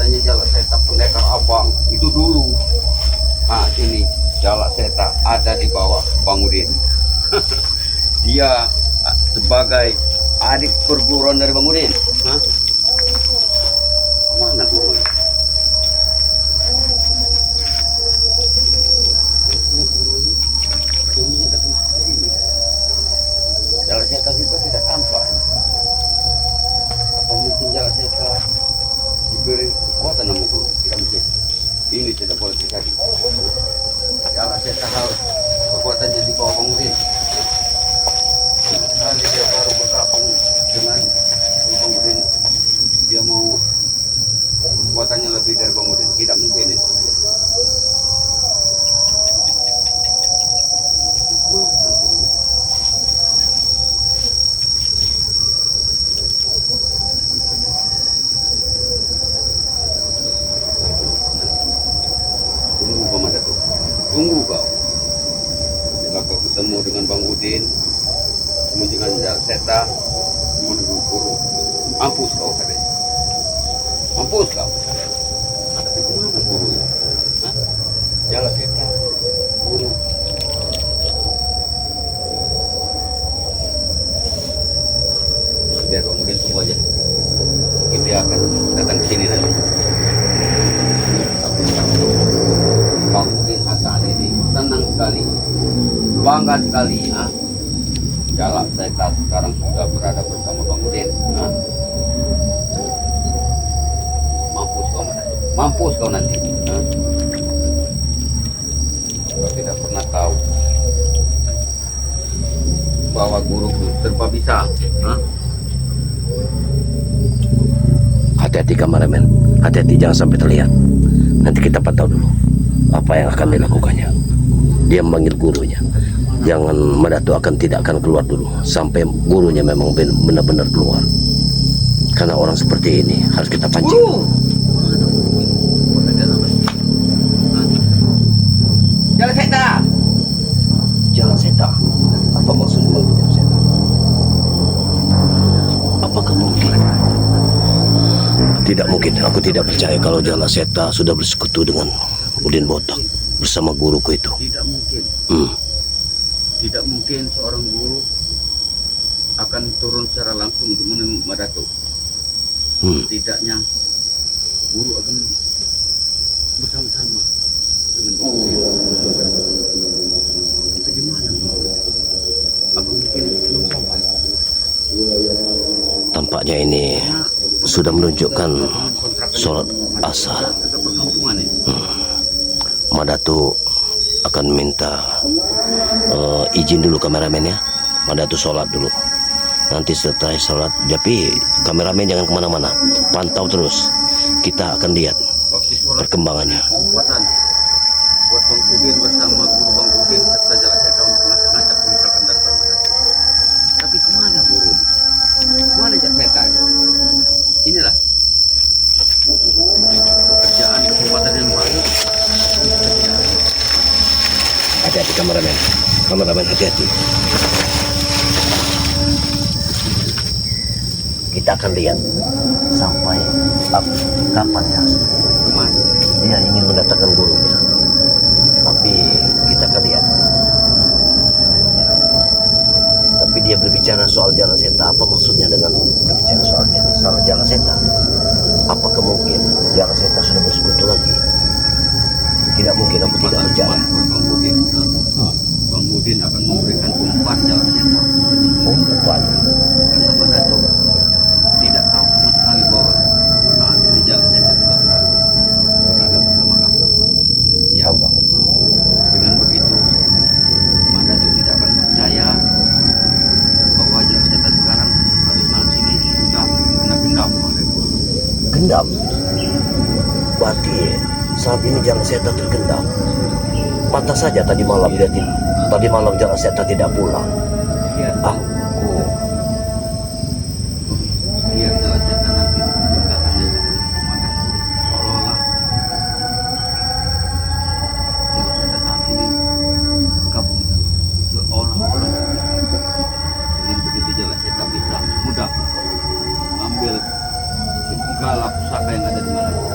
katanya Jalak Seta pendekar abang itu dulu. Nah ini Jalak Seta ada di bawah Bang Udin. Dia sebagai adik perguruan dari Bang Udin. Hah? Mana gurunya? Jalak Seta juga tidak tampak. Apa mungkin Jalak Seta diberi kekuatan nama guru? Tidak mungkin. Ini tidak boleh terjadi. Jalak Seta harus kekuatannya di bawah Bang Udin. Kali dia baru bergabung dengan Bang Udin, dia mau kekuatannya lebih dari Bang Udin. Tidak mungkin ini. Tunggu Bang Datuk, tunggu kau. Setelah kau ketemu dengan Bang Udin, dengan Jalak Seta, menunggu guru, mampus kau katanya. Mampus kau. Tapi kemana gurunya? Hah? Jalak Seta, guru. Biar Bang Udin tunggu aja. Mungkin dia akan datang ke sini nanti. Bang Udin Hasan ini senang sekali, bangga sekali. Jalak Seta sekarang sudah berada bersama Bang Udin. Mampus kau nanti. Mampus kau nanti. Kau tidak pernah tahu bahwa guruku serba bisa. Hati-hati kameramen, hati-hati jangan sampai terlihat. Nanti kita pantau dulu apa yang akan dilakukannya. Dia memanggil gurunya. Jangan Madatu tidak akan keluar dulu sampai gurunya memang benar-benar keluar. Karena orang seperti ini harus kita pancing. Jalak Seta. Jalak Seta. Apa maksudnya Jalak Seta? Apakah mungkin? Tidak mungkin. Aku tidak percaya kalau Jalak Seta sudah bersekutu dengan Udin Botak bersama guruku itu. Tidak mungkin. Tidak mungkin seorang guru akan turun secara langsung untuk menemui Madatu. Tidaknya guru akan bersama-sama dengan Bang Udin. Tapi gimana? Apa mungkin belum sampai? Tampaknya ini sudah menunjukkan sholat asar. Madatu akan minta izin dulu kameramen ya. Madatu sholat dulu. Nanti setelah sholat, tapi kameramen jangan kemana-mana. Pantau terus. Kita akan lihat perkembangannya. Buat Bang Udin bersama guru Bang Udin serta Jalak Seta untuk ngacak-ngacak kontrakan dari Madatu. Tapi kemana guru? Kemana Jalak Seta? Inilah pekerjaan kesempatan yang baik. Hati-hati kameramen. Kameramen hati-hati. Kita akan lihat sampai kapan dia ingin mendatangkan gurunya. Tapi kita akan lihat. Tapi dia berbicara soal Jalak Seta. Apa maksudnya dengan berbicara soal Jalak Seta? Apakah mungkin Jalak Seta sudah bersekutu lagi? Tidak mungkin, aku tidak percaya. Bang Udin akan memberikan umpan Jalak Seta. Umpan? Karena Madatu tidak tahu sama sekali bahwa saat ini Jalak Seta sudah berada bersama kamu. Ya, dengan begitu Madatu tidak akan percaya bahwa Jalak Seta sekarang atau saat ini sudah kena gendam oleh guru. Gendam? Berarti saat ini Jalak Seta tergendam. Pantas saja tadi malam Jalak Seta tidak pulang. Iya. Biar Jalak Seta nanti datangnya Madatu seolah-olah Jalak Seta saat ini gabung seolah-olah. Dengan begitu Jalak Seta bisa mudah ambil segala pusaka yang ada di Madatu.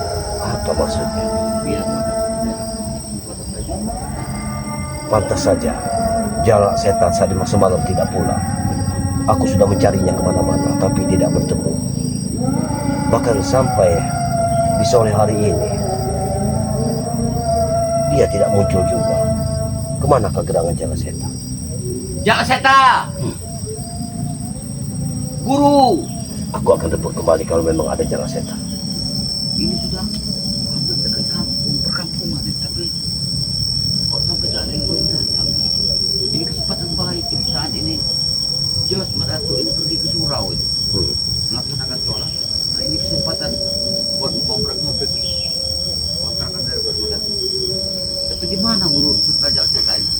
Apa maksudnya? Biar kesempatan saja. Pantas saja Jalak Setan saat semalam tidak pulang. Aku sudah mencarinya kemana-mana, tapi tidak bertemu. Bahkan sampai di sore hari ini, dia tidak muncul juga. Kemana ke gerangan Jalak Setan? Jalak Setan! Guru! Aku akan rebut kembali kalau memang ada Jalak Setan. Ini sudah hampir dekat kampung, perkampungan, tapi kok sampai tak ada yang belum datang. Ini kesempatan baik ini saat ini. Jelas Mbak Datuk ini pergi ke surau itu, melaksanakan sholat. Nah ini kesempatan buat ngobrol kontrakan dari Mbak Datuk. Tapi gimana guru serta Jalak Setan ini?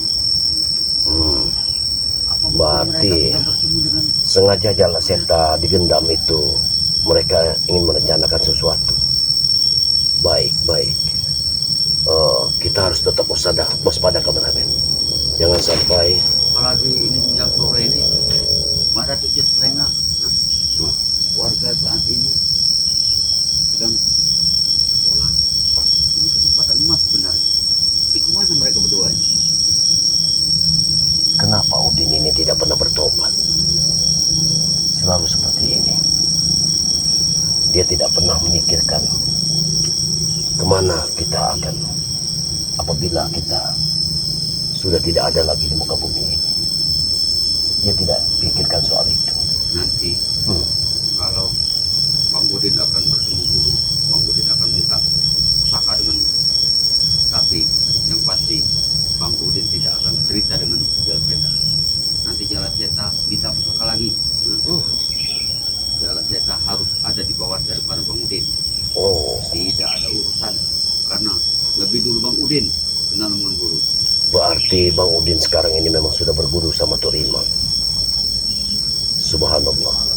Apa mungkin Berarti mereka sudah bertemu dengan sengaja Jalak Setan digendam itu, mereka ingin merencanakan sesuatu. Baik. Kita harus tetap waspada kameramen. Jangan sampai apalagi ini sejak sore ini Mbak Datuk just lengah. Nah, warga saat ini sedang sholat. Ini kesempatan emas sebenarnya. Tapi kemana mereka berdua ini? kenapa Udin ini tidak pernah bertobat. Selalu seperti ini. Dia tidak pernah memikirkan kemana kita akan apabila kita sudah tidak ada lagi di muka bumi ini. Dia tidak pikirkan soal itu. Nanti kalau Bang Udin akan bertemu guru, Bang Udin akan minta pusaka dengan, tapi yang pasti Bang Udin tidak akan cerita dengan Jalak Setan. Nanti Jalak Setan minta pusaka lagi. Jalak Setan harus ada di bawah daripada Bang Udin. Oh, Tidak ada urusan, karena lebih dulu Bang Udin kenal dengan guru. berarti Bang Udin sekarang ini memang sudah berguru sama Turimang. Subhanallah.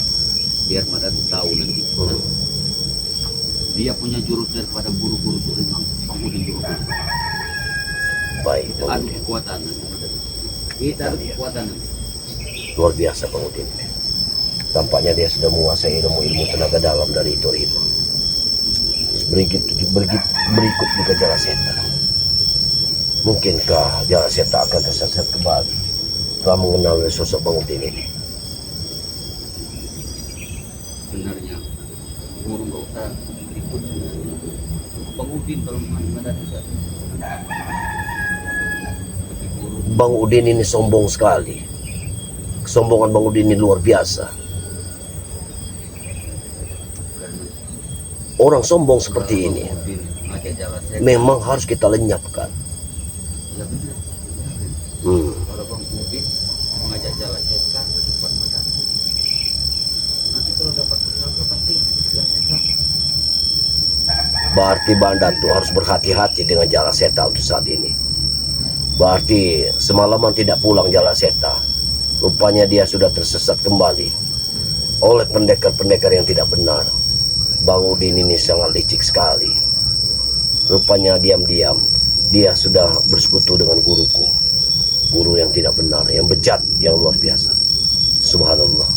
Biar pada tahu nanti. Dia punya jurus daripada guru-guru Turimang. Bang Udin jurus. Baik, Bang Adu Udin. kekuatan nanti. Kita adu kekuatan nanti. Luar biasa Bang Udin. Tampaknya dia sudah menguasai ilmu-ilmu tenaga dalam dari Turimang. Berikut juga Jalak Setan. Mungkinkah Jalak Setan akan tersesat kembali setelah mengenal sosok Bang Udin ini? Sebenarnya guru nggak usah ikut Bang Udin kalau mana juga. Tapi guru Bang Udin ini sombong sekali. Kesombongan Bang Udin ini luar biasa. Orang sombong seperti ini Udin ngajak Jalak Setan. memang harus kita lenyapkan. Ya benar. Kalau Bang Udin mengajak Jalak Setan ke tempat Mbak Datuk, nanti kalau dapat pusaka pasti Jalak Setan. Berarti Bang Datuk harus berhati-hati dengan Jalak Setan untuk saat ini. Berarti semalaman tidak pulang Jalak Setan. Rupanya dia sudah tersesat kembali oleh pendekar-pendekar yang tidak benar. Bang Udin ini sangat licik sekali. Rupanya diam-diam dia sudah bersekutu dengan guruku. Guru yang tidak benar, yang bejat, yang luar biasa. Subhanallah.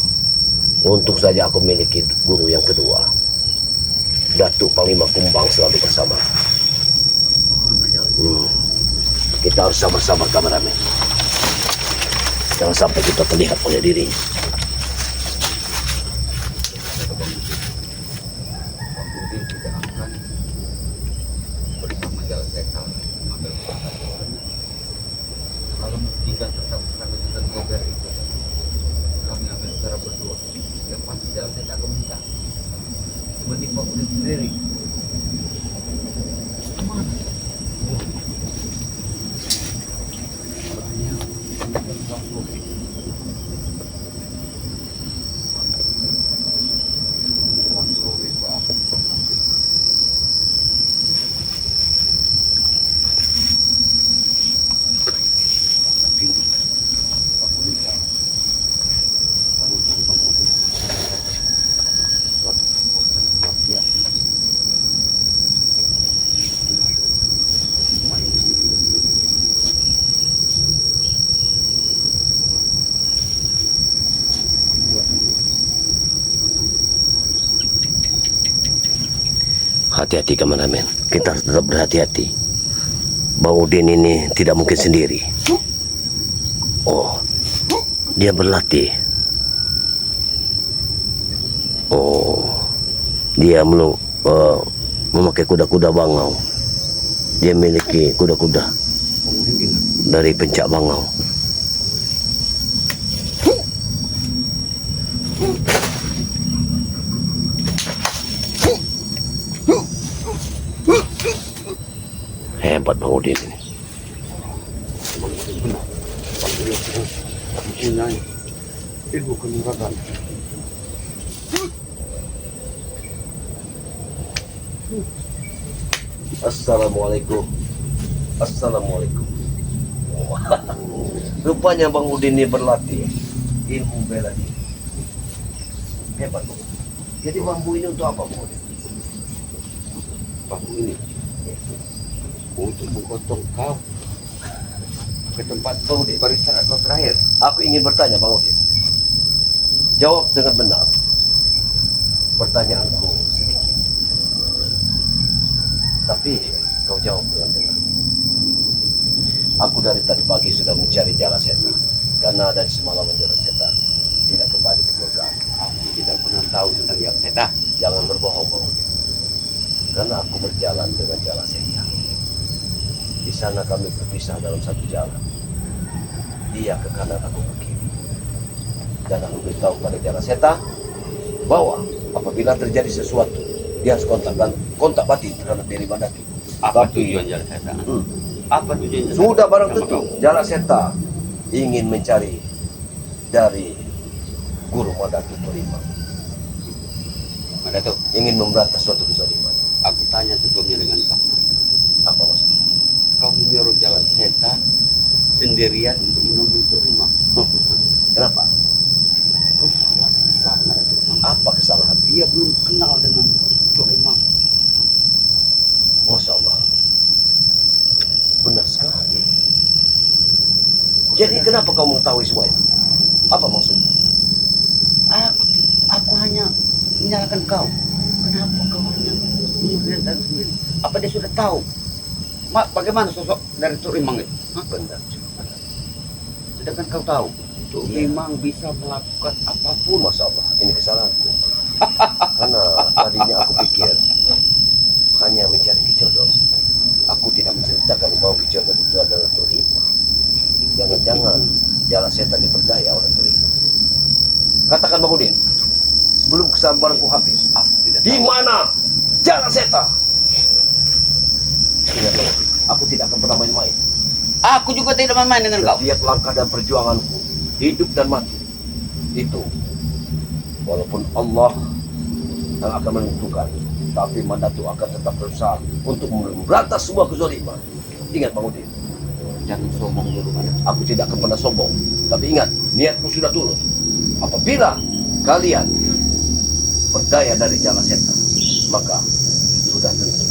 Untuk saja aku memiliki guru yang kedua. Datuk Panglima Kumbang selalu bersama. Kita harus sabar-sabar kameramen. Jangan sampai kita terlihat oleh dirinya. Bang Udin tidak akan bersama Jalak Setan mengambil pusaka. Kalau jika tetap pusaka kita gober itu, kami ambil secara berdua. Yang pasti Jalak Setan akan minta menimpa Udin sendiri. Kemana? Makanya waktu Hati-hati kameramen, kita harus tetap berhati-hati. Bang Udin ini tidak mungkin sendiri. Oh, dia berlatih. Oh, dia memakai kuda-kuda bangau. Dia memiliki kuda-kuda dari pencak bangau. Hebat Bang Udin ini. Ilmu kanuragan. Assalamualaikum. Assalamualaikum. Rupanya Bang Udin ini berlatih ilmu bela diri. Hebat Bang. Jadi bambu ini untuk apa Bang Udin? Bambu ini untuk menggotong kau ke tempat kau di peristirahatan kau terakhir. Aku ingin bertanya Bang Udin. Jawab dengan benar. Pertanyaanku sedikit. Tapi kau jawab dengan benar. Aku dari tadi pagi sudah mencari Jala Seta. Karena dari semalam Jala Seta tidak kembali ke keluarga. Aku tidak pernah tahu tentang yang Seta. Jangan berbohong Bang Udin. Karena aku berjalan dengan Jala Seta. Di sana kami berpisah dalam satu jalan. Dia ke kanan, aku ke kiri. Dan aku beritahu pada Jala Seta bahwa apabila terjadi sesuatu, dia harus kontak batin terhadap Diri Mandaki. Apa tujuan Jala Seta? Apa tujuannya? Sudah barang sama tentu kau? Jala Seta ingin mencari dari Guru Mandaki kelima. Ada tuh. Ingin memberantas suatu kezaliman. Aku tanya sebelumnya dengan kau. Apa maksudnya? Kau menyuruh Jala Seta sendirian untuk menemui Tuk Rimang. Kenapa? Kau salah besar ada Tuk Rimang. Apa kesalahan? Dia belum kenal dengan Tuk Rimang. Masya Allah. Benar sekali. Jadi kenapa kau mengetahui semua itu? Apa maksudnya? Aku hanya menyalahkan kau. Kenapa kau hanya menyuruh dia datang sendiri? Apa dia sudah tahu? Bagaimana sosok dari Tuk Rimang itu? Benar juga. Sedangkan kau tahu, Tuk Rimang bisa melakukan apapun. Masya Allah, ini kesalahanku. Karena tadinya aku pikir hanya mencari Kicodol. Aku tidak menceritakan bahwa Kicodol itu adalah Tuk Rimang. Jangan-jangan Jala Seta diperdaya oleh Tuk Rimang. Katakan Bang Udin, sebelum kesabaranku habis, Aku tidak di tahu. mana Jala Seta? Ingat Bang Udin, aku tidak akan pernah main-main. Aku juga tidak main-main dengan kau. Setiap langkah dan perjuanganku, hidup dan mati, itu walaupun Allah yang akan menentukan, tapi Mandatu akan tetap berusaha untuk memberantas semua kezaliman. Ingat Bang Udin, Jangan sombong dulu pada. aku tidak akan pernah sombong, tapi ingat, niatku sudah tulus. Apabila kalian berdaya dari Jala Seta, maka sudah tentu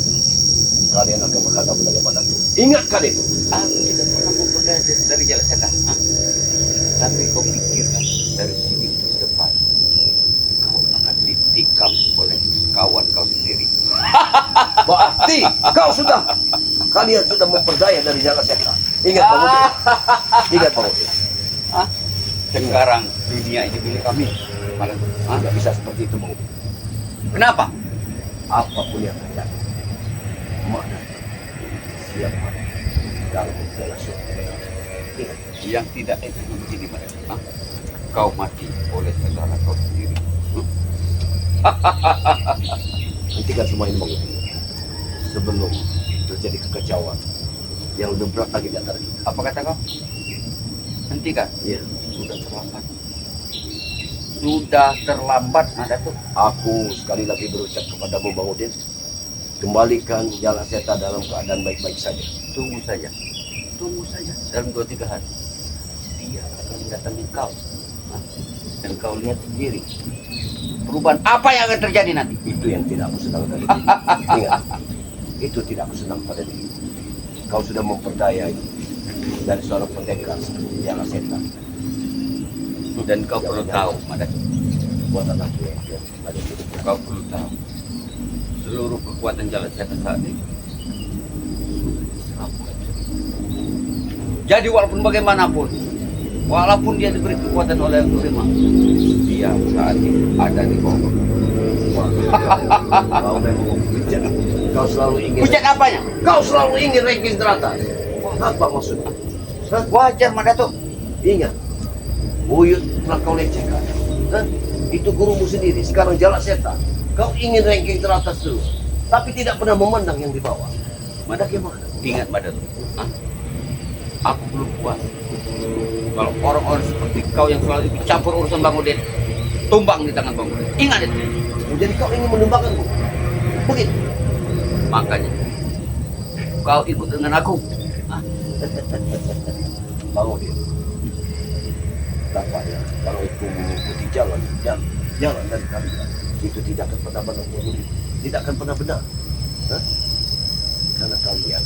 kalian akan menghadapi dengan Mandatu. Ingatkan itu. Aku tidak pernah memperdaya dari Jala Seta. Tapi kau pikirkan dari sini ke depan, kau akan ditikam oleh kawan kau sendiri. Berarti kalian sudah memperdaya dari Jala Seta. Ingat Bang Udin. Ingat Bang Udin. Sekarang dunia ini milik kami. Malah, Tidak bisa seperti itu Bang Udin. kenapa? Apapun yang terjadi, mana siap mati dalam segala sesuatu. Ingat, Yang tidak etis begini mereka. Kau mati oleh saudara kau sendiri. hentikan semua ini Bang Udin. Sebelum terjadi kekacauan yang lebih berat lagi di antara kita. Apa kata kau? Hentikan. Iya. Sudah terlambat. Sudah terlambat. Ada tuh. Aku sekali lagi berucap kepadamu Bang Udin, kembalikan Jala Seta dalam keadaan baik-baik saja. Tunggu saja. Tunggu saja. Dalam 2-3 hari. Dia akan mendatangi kau. Dan kau lihat sendiri. Perubahan apa yang akan terjadi nanti? Itu yang tidak aku senang dari diri. Ingat, itu tidak aku senang pada diri. Kau sudah memperdayai dari seorang pendekar seperti Jala Seta. Dan kau perlu tahu, Madat. Buat anakku yang ada di hidup. Kau perlu tahu. seluruh kekuatan jalan setan saat ini. Jadi walaupun bagaimanapun, walaupun dia diberi kekuatan oleh Rima, dia saat ini ada di bawah. Kau memang bijak. Kau selalu ingin. Bijak apanya? Kau selalu ingin ranking teratas. Apa maksudnya? Hah? Wajar Madatuk. Ingat, Buyut telah kau lecehkan. Hah? Itu gurumu sendiri. Sekarang jalan setan. Kau ingin ranking teratas dulu, tapi tidak pernah memandang yang di bawah. Bagaimana? Ingat Madatuk. Hah? Aku belum puas. Kalau orang-orang seperti kau yang selalu ikut campur urusan Bang Udin, tumbang di tangan Bang Udin. Ingat itu. Jadi kau ingin menumbangkanku? Begitu. Makanya kau ikut dengan aku. Hah? Bang Udin, tampaknya kalau itu mengikuti jalan dari kalian, itu tidak akan pernah benar, Bang Udin. Tidak akan pernah benar. Hah? Karena kalian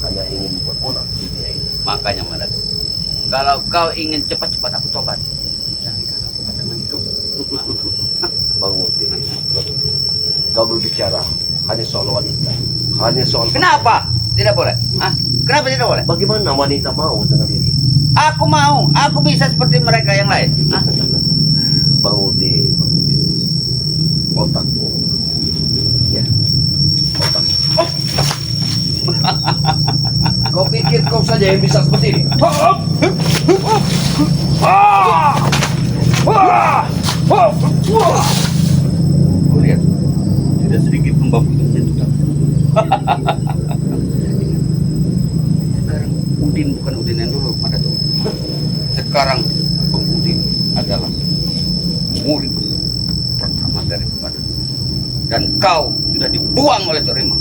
hanya ingin membuat orang di dunia ini. Makanya Madatuk, kalau kau ingin cepat-cepat aku tobat, carikan aku pasangan itu. Bang Udin, kau berbicara hanya soal wanita, hanya soal. Kenapa tidak boleh? Hah? Kenapa tidak boleh? Bagaimana wanita mau dengan diri? Aku mau, aku bisa seperti mereka yang lain. Hah? Bang Udin, otakmu, ya, otak. Oh. Kau pikir kau saja yang bisa seperti ini? Kau lihat, tidak sedikit pembabu itu menyentuh tangan. Sekarang Udin bukan Udin yang dulu, Madatuk. Sekarang Bang Udin adalah murid pertama daripada, dan kau sudah dibuang oleh Torima.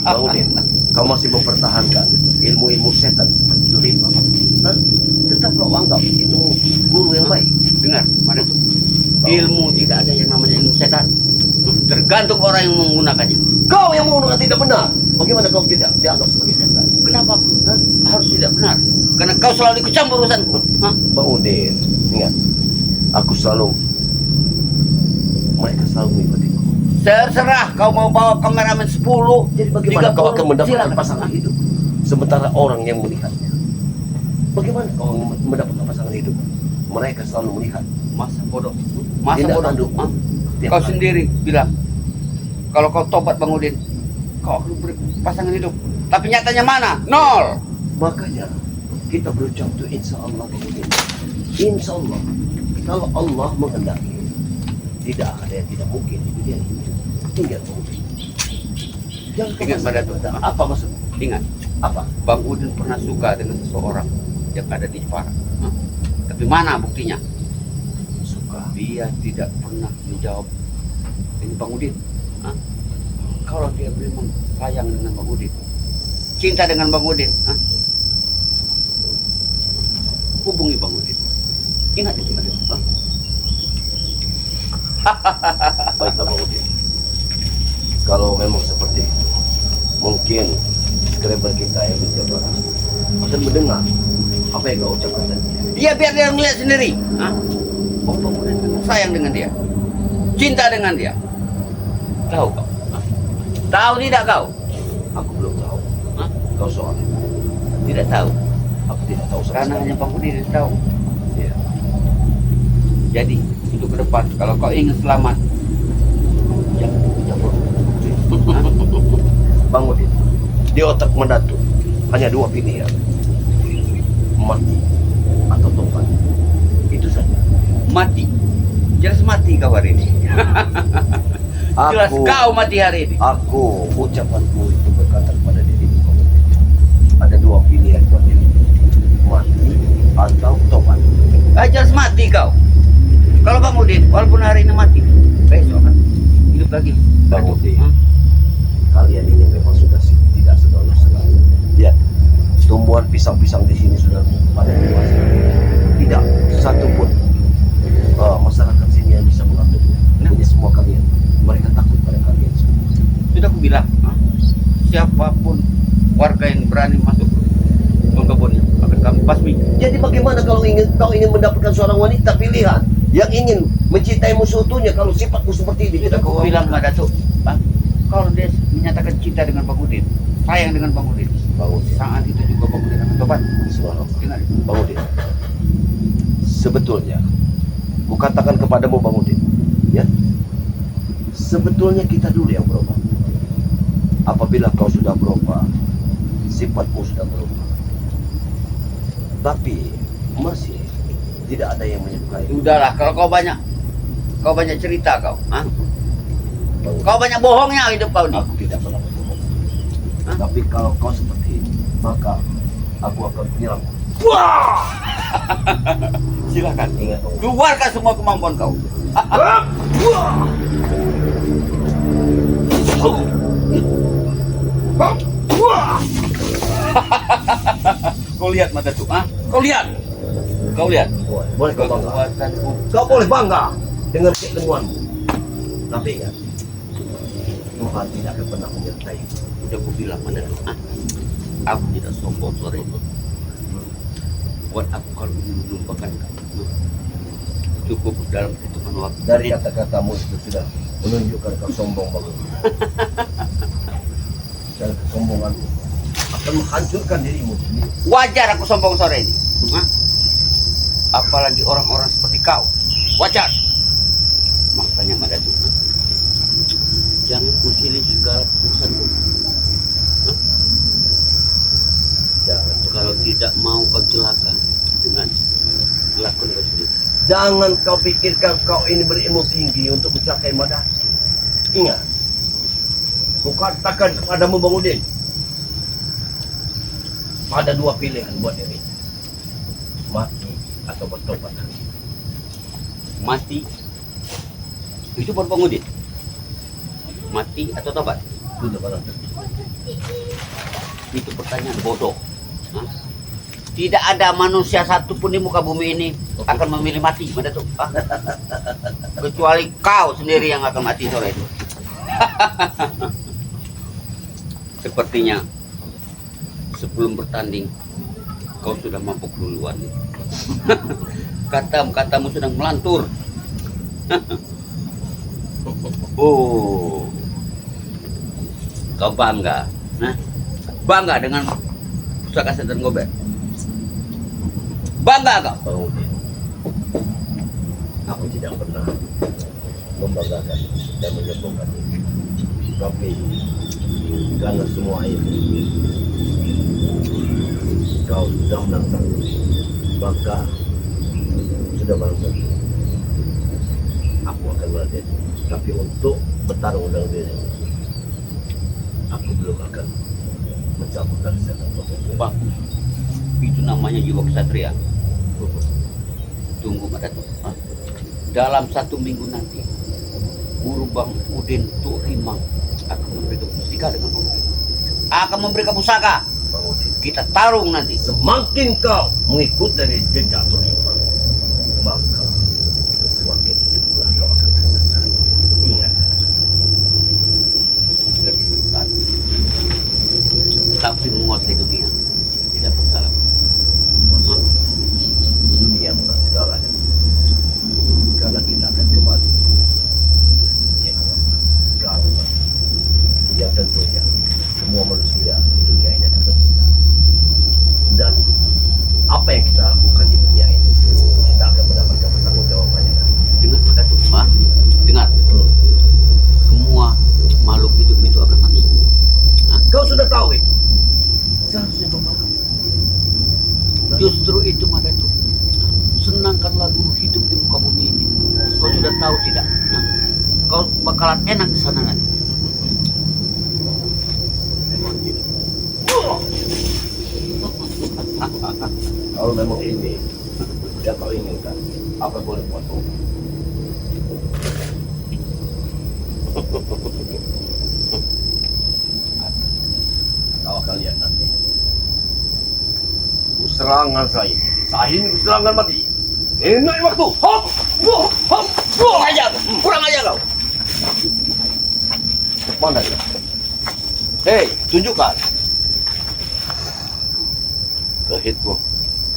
Bang Udin, kau masih mempertahankan ilmu-ilmu setan seperti Torima. Tetap kau anggap itu guru yang baik. Dengar, Madatuk. Ilmu tidak ada yang namanya ilmu setan. Tergantung orang yang menggunakannya. Kau yang menggunakan tidak benar. Bagaimana kau tidak dianggap sebagai setan? Kenapa? Hah? Harus tidak benar. Karena kau selalu ikut campur urusanku. Hah? Bang Udin, ingat, aku selalu, mereka selalu mengikutiku. Terserah kau mau bawa kameramen 10. Jadi bagaimana kau akan mendapatkan silakan. pasangan hidup? Sementara orang yang melihatnya. Bagaimana kau mendapatkan pasangan hidup? Mereka selalu melihat. Masa bodoh. Masa Tidak bodoh. tanduk. Hah? Tiap Kau hari. sendiri bilang, kalau kau tobat Bang Udin, kau akan beri pasangan hidup. Tapi nyatanya mana? Nol. Makanya kita berucap itu insya Allah Bang Udin. Insya Allah. Kalau Allah menghendaki, tidak ada yang tidak mungkin di dunia ini. Ingat Bang Udin. Jangan kau Ingat masih pada berkata, apa maksudnya? Ingat, Apa? Bang Udin pernah suka dengan seseorang yang ada di Jepara. Hah? Tapi mana buktinya? Suka. Dia tidak pernah menjawab ini Bang Udin. Hah? Kalau dia memang sayang dengan Bang Udin, cinta dengan Bang Udin, hah? Hubungi Bang Udin. Ingat itu, hah? Baiklah Bang Udin. Kalau memang seperti itu, mungkin kerabat kita yang menjaga akan mendengar apa yang kau ucapkan tadi. Dia biar dia melihat sendiri. Hah? Oh, Bang Udin sayang dengan dia, cinta dengan dia. Tahu kau? Hah? Tahu tidak kau? Aku belum tahu. Hah? Kau soalnya. Tidak tahu. Aku tidak tahu sama Karena sekali. hanya Bang Udin yang tahu. Ya. Jadi untuk ke depan, kalau kau ingin selamat, jangan campur. Hah? Bang Udin, di otak Mandatu hanya dua pilihan. Mati atau tobat. Itu saja. Mati. Jelas mati kau hari ini. Jelas kau mati hari ini. Aku ucapanku itu berkata kepada diriku. Bang Udin. Ada dua pilihan buat diri. Mati atau tobat. Jelas mati kau. Kalau Bang Udin, walaupun hari ini mati, besok kan hidup lagi. Bang Udin, Hah? kalian ini memang sudah tidak senonoh sekali. Lihat, tumbuhan pisang-pisang di sini sudah pada dewasa. Tidak satu pun masyarakat sini yang bisa mengatur. Ini semua kalian. Mereka takut pada kalian semua. Sudah aku bilang, siapapun warga yang berani masuk ke kebunnya akan kami basmi. Jadi bagaimana kalau kau ingin mendapatkan seorang wanita pilihan yang ingin mencintaimu seutuhnya kalau sifatmu seperti ini? Sudah aku bilang Mbak Datuk, menyatakan cinta dengan Bang Udin, sayang dengan Bang Udin. Bang Udin. Saat itu juga Bang Udin akan tobat. Subhanallah. Dengar. Bang Udin, sebetulnya ku katakan kepadamu Bang Udin, ya, sebetulnya kita dulu yang berubah. Apabila kau sudah berubah, sifatmu sudah berubah, tapi masih tidak ada yang menyukai. Udahlah, kalau kau banyak cerita kau, ha? Kau banyak bohongnya hidup kau nih. Aku tidak pernah berbohong. Tapi kalau kau seperti ini, maka aku akan menyerang. Wah! Silakan, Ingat, Bang Udin. keluarkan semua kemampuan kau. Kau lihat mata tuh, ah? Kau lihat. Boleh kau bangga. Kekuatanku. Kau boleh bangga dengan keilmuanmu. Tapi ingat, Tuhan tidak akan pernah menyertai. Udah aku bilang pada tuh, ah? Aku tidak sombong sore itu. Buat aku kalau melupakan kamu, cukup dalam hitungan waktu. Dari kata-katamu itu sudah menunjukkan kau sombong banget. Dan kesombonganmu akan menghancurkan dirimu sendiri. Wajar aku sombong sore ini, ah? Apalagi orang-orang seperti kau. Wajar. Makanya pada tuh, ah? Jangan kucilin segala urusanku. Jangan, Kalau tidak mau kau celaka dengan kelakuan kau sendiri. jangan kau pikirkan kau ini berilmu tinggi untuk mencapai madah. Ingat, ku katakan kepadamu Bang Udin, ada dua pilihan buat diri, mati atau bertobat. Mati itu buat Bang Udin. Mati atau tobat? Sudah barang tentu. Itu pertanyaan bodoh. Hah? Tidak ada manusia satupun di muka bumi ini akan memilih mati, mana tuh? Hah? Kecuali kau sendiri yang akan mati sore itu. Sepertinya sebelum bertanding kau sudah mabuk duluan. Katamu sedang melantur. Oh, kau bangga, nah? Bangga dengan pusaka setan gober. Bangga kau. Bang Udin, aku tidak pernah membanggakan dan menyombongkan diri. Tapi karena semua itu kau sudah menantang, maka sudah barang tentu aku akan berada. Tapi untuk bertarung dengan diri, aku belum akan mencabut dari setan gober. Bagus. Itu namanya jiwa kesatria. Tunggu pada tuh. Hah? Dalam 1 minggu nanti, Guru Bang Udin Turimang akan memberikan pusaka dengan Bang Udin. Akan memberikan pusaka. Bang Udin, Kita tarung nanti. semakin kau mengikut dari jejak Turimang, maka semakin itu pula kau akan tersesat. Ingat, Tersesat. Tapi menguasai dunia tidak bersalah. masuk dunia bukan segalanya. Karena kita akan kembali. Ya Allah, kalau yang tentunya semua manusia di dunia ini akan berbeda. Dan apa yang kita lakukan di dunia ini, kita akan mendapatkan pertanggungjawabannya. Dengar pada tuh, Pak. Dengar. Hmm. Semua makhluk hidup itu akan mati. Kau sudah tahu itu. Seharusnya kau paham. Justru itu maka itu. Senangkanlah dulu hidup di muka bumi ini. Kau sudah tahu tidak? Nah, kau bakalan enak di sana nanti. Kalau memang ini yang kau inginkan, apa boleh buatmu? Kau akan lihat nanti. Serangan saya, ini serangan mati. Enak waktu. Hop, hop, hop, Kurang aja, kurang aja kau. Mana dia? Hei, tunjukkan. Kerisku,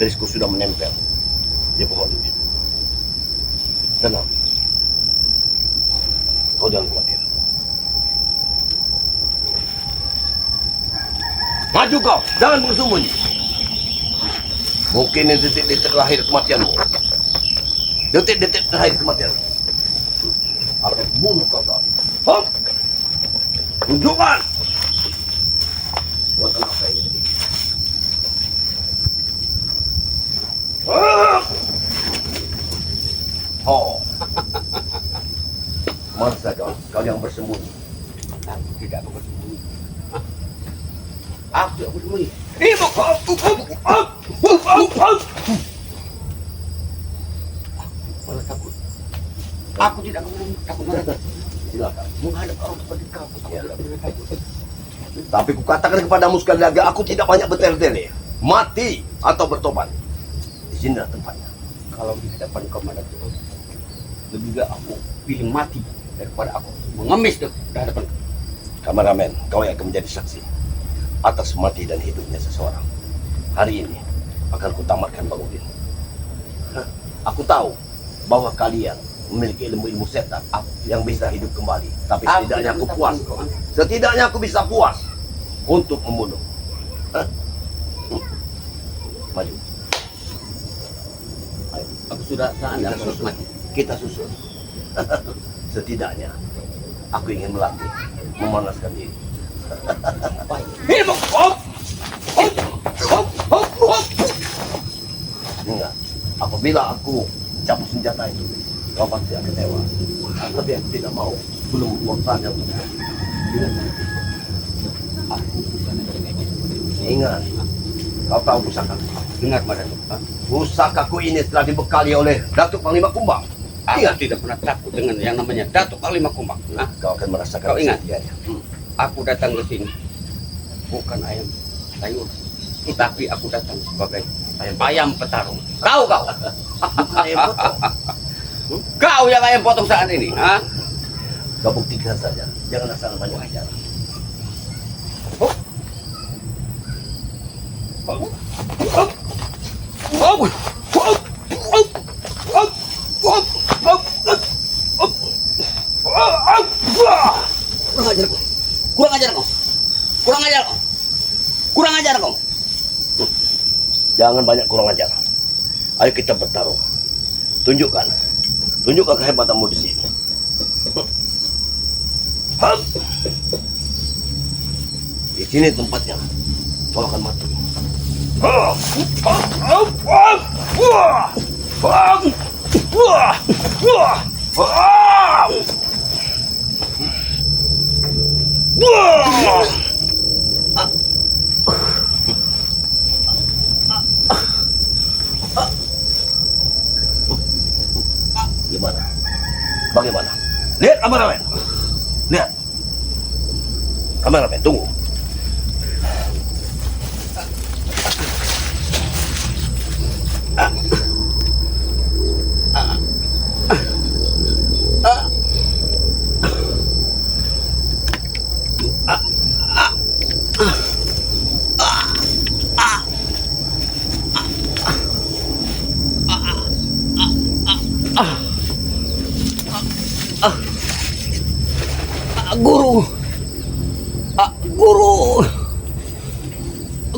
kerisku sudah menempel di pohon ini. Tenang. Kau jangan khawatir. Maju kau, jangan bersembunyi. Mungkin ini detik-detik terakhir kematianmu. Detik-detik terakhir kematianmu. Akan bunuh kau tadi. Hop! Tunjukkan! Buat apa ini? Hop! Oh. Masa kau yang bersembunyi? Aku tidak bersembunyi. Aku tidak bersembunyi. Malah takut. Aku tidak takut mati. Silakan. Menghadap orang seperti kau. Aku Ya. tidak pernah takut. Tapi kukatakan kepadamu sekali lagi, aku tidak banyak bertele-tele. Mati atau bertobat. Di sinilah tempatnya. Kalau di hadapan kau ada Tuhan, lebih baik aku pilih mati daripada aku mengemis di hadapan kau. Kameramen, kau yang akan menjadi saksi atas mati dan hidupnya seseorang. Hari ini akan kutamatkan Bang Udin. Aku tahu bahwa kalian memiliki ilmu-ilmu setan yang bisa hidup kembali. Tapi setidaknya aku puas. Setidaknya aku bisa puas untuk membunuh. Maju. Ayo, Aku sudah saatnya kita harus susul. mati. Kita susul. Setidaknya aku ingin melatih, memanaskan diri. Baik. Ingat, apabila aku cabut senjata itu, kau pasti akan tewas. Tapi aku tidak mau, belum waktunya untuk itu. Aku bukan dari Ingat, kau tahu pusaka. dengar pada Tuhan. Pusakaku ini telah dibekali oleh Datuk Panglima Kumbang. Aku Ingat, tidak pernah takut dengan yang namanya Datuk Panglima Kumbang. Nah, kau akan merasakan Kau ingat? kesetiaannya. aku datang ke sini bukan ayam sayur, tapi aku datang sebagai ayam petarung. Kau. Bukan ayam potong. Kau yang ayam potong saat ini, ha? Kau buktikan saja, jangan asal banyak bicara. Kurang ajar kau. Kurang ajar kau. Jangan banyak kurang ajar. Ayo kita bertarung. Tunjukkan kehebatanmu di sini. Hap! Di sini tempatnya. Kau akan mati. Gimana? Bagaimana? Lihat kameramen. Lihat. Kameramen, tunggu.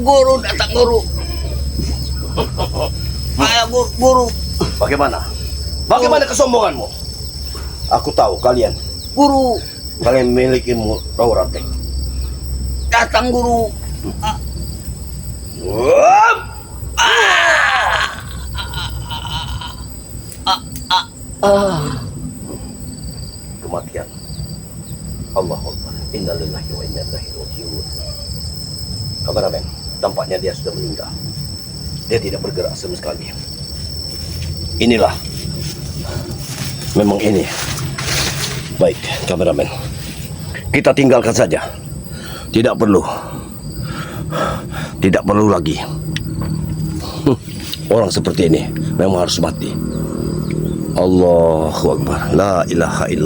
Guru datang, guru. Ayo guru. Bagaimana kesombonganmu? Aku tahu kalian memiliki raw ranting. Datang guru. Kematian. Allahu Akbar. Inna lillahi wa inna ilaihi raji'un. Kameramen, tampaknya dia sudah meninggal. Dia tidak bergerak sama sekali. Inilah. Memang ini. Baik, kameramen. Kita tinggalkan saja. Tidak perlu lagi. Orang seperti ini memang harus mati. Allahu Akbar. La ilaha illallah.